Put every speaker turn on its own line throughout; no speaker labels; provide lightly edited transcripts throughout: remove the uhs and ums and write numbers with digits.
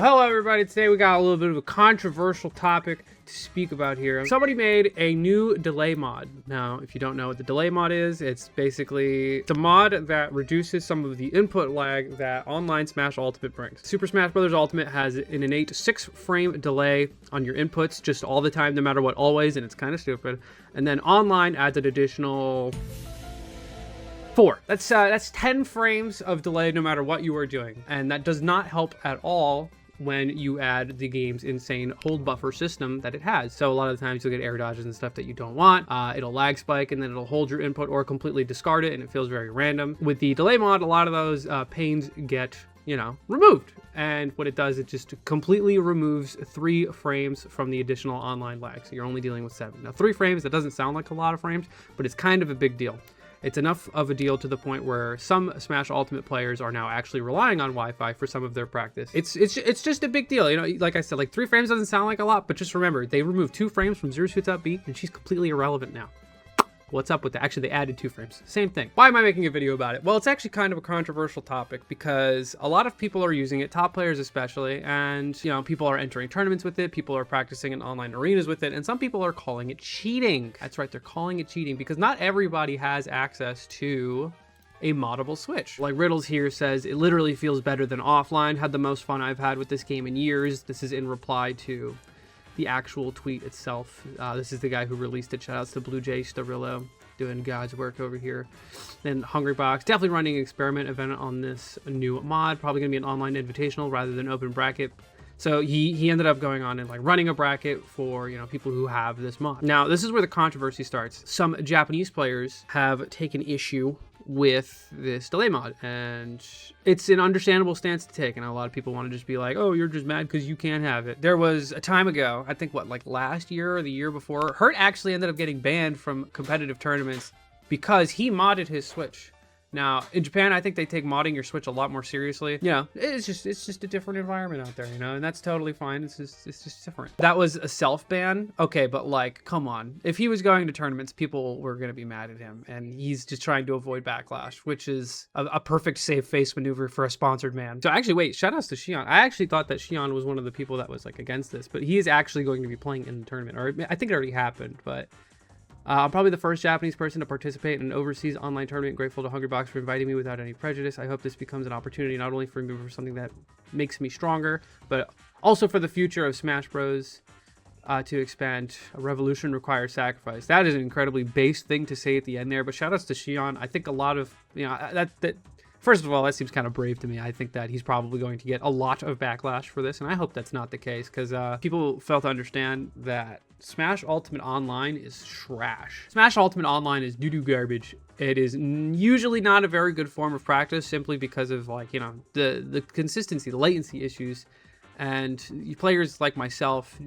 Hello everybody, today we got a little bit of a controversial topic to speak about here. Somebody made a new delay mod. Now, if you don't know what the delay mod is, it's basically the mod that reduces some of the input lag that online Smash Ultimate brings. Super Smash Bros. Ultimate has an innate 6-frame delay on your inputs just all the time, no matter what, always, and it's kind of stupid. And then online adds an additional 4. That's 10 frames of delay no matter what you are doing, and that does not help at all when you add the game's insane hold buffer system that it has. So a lot of the times you'll get air dodges and stuff that you don't want. It'll lag spike and then it'll hold your input or completely discard it, and it feels very random. With the delay mod, a lot of those pains get, removed. And what it does, it just completely removes 3 frames from the additional online lag. So you're only dealing with 7. Now 3 frames, that doesn't sound like a lot of frames, but it's kind of a big deal. It's enough of a deal to the point where some Smash Ultimate players are now actually relying on Wi-Fi for some of their practice. It's just a big deal. Like I said, like 3 frames doesn't sound like a lot, but just remember, they removed 2 frames from Zero Suit's Up B, and she's completely irrelevant now. What's up with that? Actually, they added 2 frames. Same thing. Why am I making a video about it? Well, it's actually kind of a controversial topic because a lot of people are using it, top players especially, and people are entering tournaments with it, people are practicing in online arenas with it, and some people are calling it cheating. That's right, they're calling it cheating because not everybody has access to a moddable Switch. Like Riddles here says, it literally feels better than offline, had the most fun I've had with this game in years. This is in reply to the actual tweet itself. This is the guy who released it. Shoutouts to Blue Jay Starillo doing God's work over here. Then Hungrybox, definitely running an experiment event on this new mod. Probably gonna be an online invitational rather than open bracket. So he ended up going on and like running a bracket for people who have this mod. Now this is where the controversy starts. Some Japanese players have taken issue with this delay mod, and it's an understandable stance to take, and a lot of people want to just be like, oh, you're just mad because you can't have it. There was a time ago, I think like last year or the year before, Hurt actually ended up getting banned from competitive tournaments because he modded his Switch. Now in Japan, I think they take modding your Switch a lot more seriously. It's just a different environment out there, and that's totally fine. It's just different. That was a self-ban. Okay, but like, come on. If he was going to tournaments, people were gonna be mad at him, and he's just trying to avoid backlash, which is a perfect save face maneuver for a sponsored man. So actually, wait, shout outs to Shion. I actually thought that Shion was one of the people that was like against this, but he is actually going to be playing in the tournament, or I think it already happened, but I'm probably the first Japanese person to participate in an overseas online tournament. Grateful to Hungrybox for inviting me without any prejudice. I hope this becomes an opportunity not only for me, but for something that makes me stronger, but also for the future of Smash Bros. To expand. A revolution requires sacrifice. That is an incredibly base thing to say at the end there, but shout outs to Shion. I think a lot of, that first of all, that seems kind of brave to me. I think that he's probably going to get a lot of backlash for this, and I hope that's not the case, because people fail to understand that Smash Ultimate Online is trash. Smash Ultimate Online is doo-doo garbage. It is usually not a very good form of practice simply because of the consistency, the latency issues. And players like myself,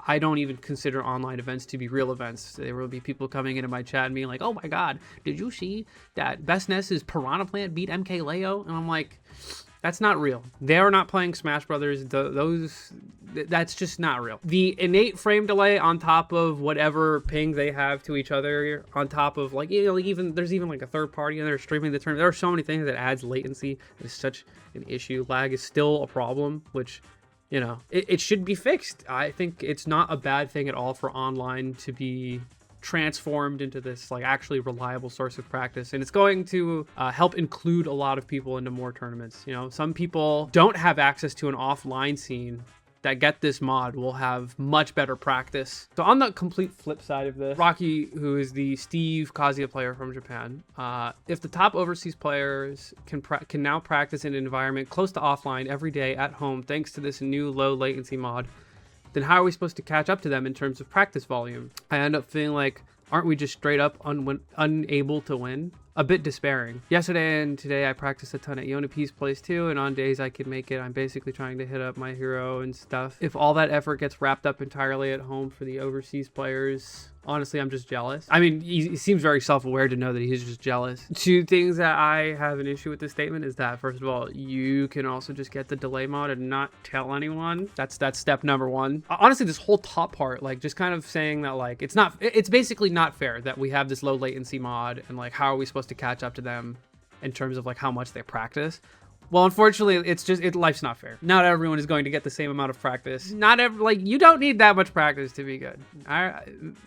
I don't even consider online events to be real events. There will be people coming into my chat and being like, oh my god, did you see that Best Ness's Piranha Plant beat MK Leo? And I'm like, that's not real. They're not playing Smash Brothers. That's just not real. The innate frame delay on top of whatever ping they have to each other, on top of there's even like a third party in there streaming the tournament. There are so many things that adds latency. It's such an issue. Lag is still a problem, which it should be fixed. I think it's not a bad thing at all for online to be transformed into this actually reliable source of practice, and it's going to help include a lot of people into more tournaments. Some people don't have access to an offline scene that get this mod will have much better practice. So on the complete flip side of this, Rocky, who is the Steve Kazuya player from Japan, if the top overseas players can now practice in an environment close to offline every day at home thanks to this new low latency mod, then how are we supposed to catch up to them in terms of practice volume? I end up feeling like, aren't we just straight up unable to win? A bit despairing. Yesterday and today I practiced a ton at Yonapi's place too, and on days I could make it, I'm basically trying to hit up my hero and stuff. If all that effort gets wrapped up entirely at home for the overseas players, honestly, I'm just jealous. I mean, he seems very self-aware to know that he's just jealous. 2 things that I have an issue with this statement is that, first of all, you can also just get the delay mod and not tell anyone. That's step number 1. Honestly, this whole top part, just kind of saying that, it's basically not fair that we have this low latency mod, and how are we supposed to catch up to them in terms of how much they practice. Well, unfortunately, it's just life's not fair. Not everyone is going to get the same amount of practice. You don't need that much practice to be good.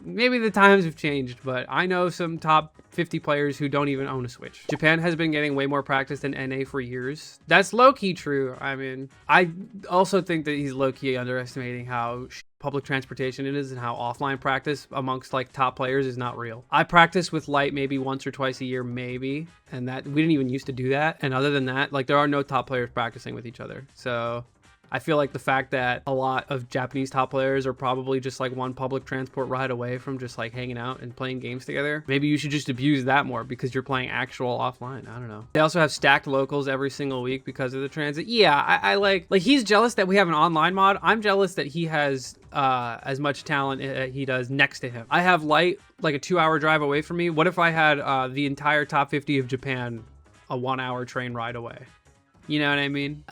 Maybe the times have changed, but I know some top 50 players who don't even own a Switch. Japan has been getting way more practice than NA for years. That's low-key true. I mean, I also think that he's low-key underestimating how public transportation it is and how offline practice amongst like top players is not real. I practice with Light maybe once or twice a year, maybe, and that we didn't even used to do that. And other than that, like there are no top players practicing with each other. So I feel like the fact that a lot of Japanese top players are probably just like one public transport ride away from just like hanging out and playing games together. Maybe you should just abuse that more because you're playing actual offline. I don't know. They also have stacked locals every single week because of the transit. Yeah, I like he's jealous that we have an online mod. I'm jealous that he has as much talent he does next to him. I have Light like a 2-hour drive away from me. What if I had the entire top 50 of Japan a 1-hour train ride away? You know what I mean?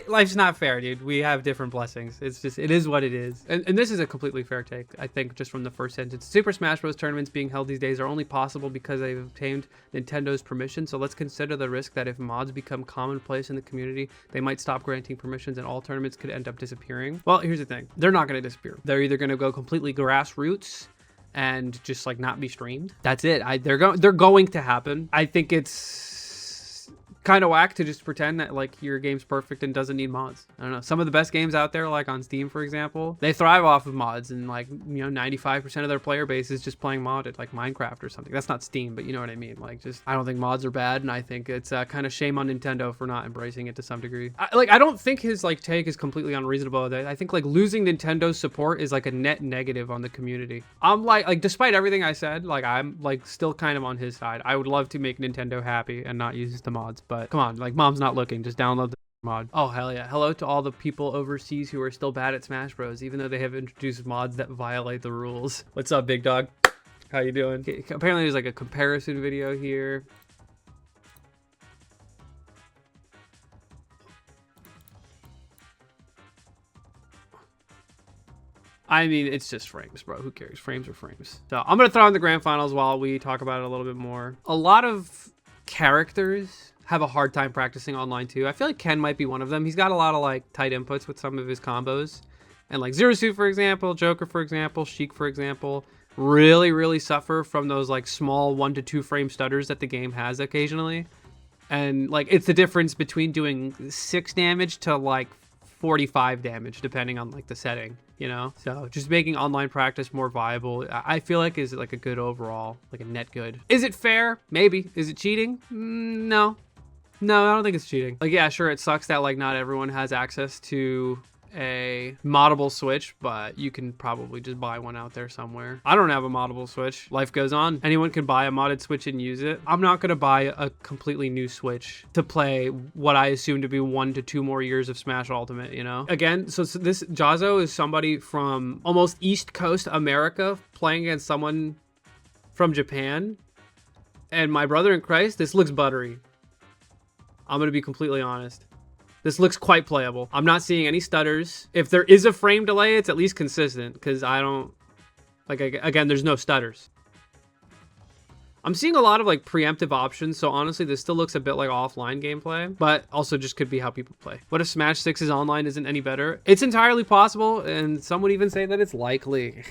Life's not fair, dude. We have different blessings. It's just, it is what it is. And this is a completely fair take, I think, just from the first sentence. Super Smash Bros. Tournaments being held these days are only possible because they've obtained Nintendo's permission. So let's consider the risk that if mods become commonplace in the community, they might stop granting permissions and all tournaments could end up disappearing. Well, here's the thing. They're not going to disappear. They're either going to go completely grassroots and just like not be streamed. That's it. They're going to happen. I think it's kind of whack to just pretend that like your game's perfect and doesn't need mods. I don't know. Some of the best games out there, like on Steam, for example, they thrive off of mods, and like, you know, 95% of their player base is just playing modded, like Minecraft or something. That's not Steam, but you know what I mean. Like, just, I don't think mods are bad, and I think it's kind of shame on Nintendo for not embracing it to some degree. I don't think his like take is completely unreasonable. I think like losing Nintendo's support is like a net negative on the community. I'm like despite everything I said, like I'm like still kind of on his side. I would love to make Nintendo happy and not use the mods, but come on, like mom's not looking, just download the mod. Oh hell yeah. Hello to all the people overseas who are still bad at Smash Bros, even though they have introduced mods that violate the rules. What's up, big dog? How you doing? Okay, apparently there's like a comparison video here. I mean, it's just frames, bro. Who cares? Frames are frames. So I'm gonna throw in the grand finals while we talk about it a little bit more. A lot of characters have a hard time practicing online too. I feel like Ken might be one of them. He's got a lot of like tight inputs with some of his combos. And like Zero Suit, for example, Joker, for example, Sheik, for example, really suffer from those like small 1 to 2 frame stutters that the game has occasionally. And like, it's the difference between doing 6 damage to like 45 damage, depending on like the setting, you know? So just making online practice more viable, I feel like is like a good overall, like a net good. Is it fair? Maybe. Is it cheating? No, I don't think it's cheating. Like, yeah, sure, it sucks that like not everyone has access to a moddable Switch, but you can probably just buy one out there somewhere. I don't have a moddable Switch. Life goes on. Anyone can buy a modded Switch and use it. I'm not gonna buy a completely new Switch to play what I assume to be 1 to 2 more years of Smash Ultimate, you know? Again, so this Jazo is somebody from almost East Coast America playing against someone from Japan. And my brother in Christ, this looks buttery. I'm gonna be completely honest. This looks quite playable. I'm not seeing any stutters. If there is a frame delay, it's at least consistent, because I don't, like, again, there's no stutters. I'm seeing a lot of like preemptive options, so honestly, this still looks a bit like offline gameplay, but also just could be how people play. What if Smash 6's online isn't any better? It's entirely possible, and some would even say that it's likely.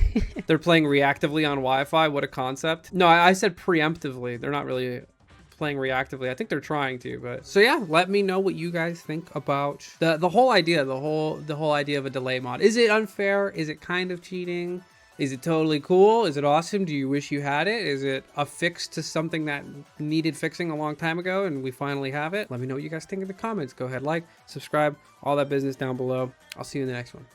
They're playing reactively on Wi-Fi. What a concept. No, I said preemptively. They're not really playing reactively. I think they're trying to, but so yeah, let me know what you guys think about the whole idea, the whole idea of a delay mod. Is it unfair? Is it kind of cheating? Is it totally cool? Is it awesome? Do you wish you had it? Is it a fix to something that needed fixing a long time ago and we finally have it? Let me know what you guys think in the comments. Go ahead, like, subscribe, all that business down below. I'll see you in the next one.